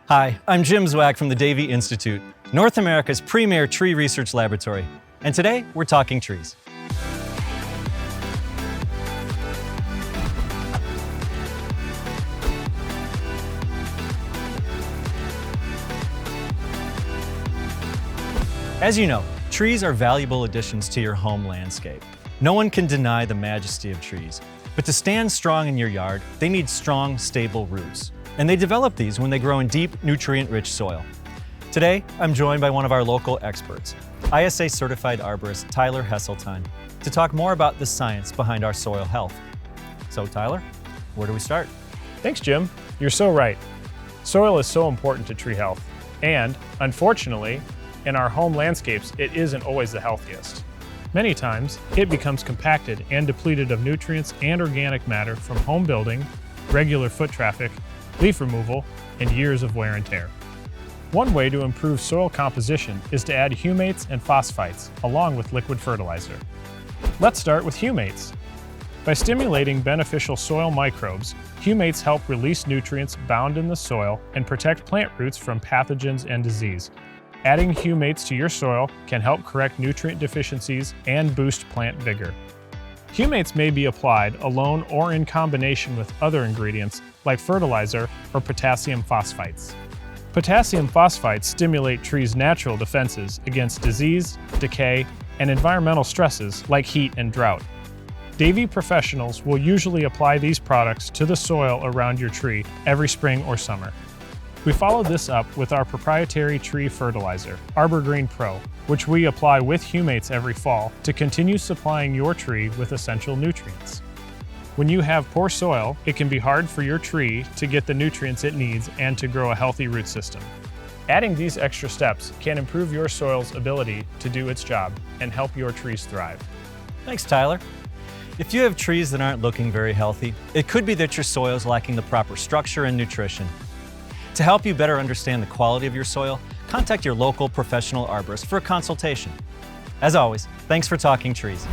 Hi, I'm Jim Zwack from the Davey Institute, North America's premier tree research laboratory. And today, we're talking trees. As you know, trees are valuable additions to your home landscape. No one can deny the majesty of trees. But to stand strong in your yard, they need strong, stable roots. And they develop these when they grow in deep, nutrient-rich soil. Today, I'm joined by one of our local experts, ISA certified arborist Tyler Hesseltine, to talk more about the science behind our soil health. So Tyler, where do we start? Thanks, Jim. You're so right. Soil is so important to tree health. And, unfortunately, in our home landscapes, it isn't always the healthiest. Many times, it becomes compacted and depleted of nutrients and organic matter from home building, regular foot traffic, leaf removal, and years of wear and tear. One way to improve soil composition is to add humates and phosphites, along with liquid fertilizer. Let's start with humates. By stimulating beneficial soil microbes, humates help release nutrients bound in the soil and protect plant roots from pathogens and disease. Adding humates to your soil can help correct nutrient deficiencies and boost plant vigor. Humates may be applied alone or in combination with other ingredients like fertilizer or potassium phosphites. Potassium phosphites stimulate trees' natural defenses against disease, decay, and environmental stresses like heat and drought. Davey professionals will usually apply these products to the soil around your tree every spring or summer. We follow this up with our proprietary tree fertilizer, Arbor Green Pro, which we apply with humates every fall to continue supplying your tree with essential nutrients. When you have poor soil, it can be hard for your tree to get the nutrients it needs and to grow a healthy root system. Adding these extra steps can improve your soil's ability to do its job and help your trees thrive. Thanks, Tyler. If you have trees that aren't looking very healthy, it could be that your soil is lacking the proper structure and nutrition. To help you better understand the quality of your soil, contact your local professional arborist for a consultation. As always, thanks for talking trees.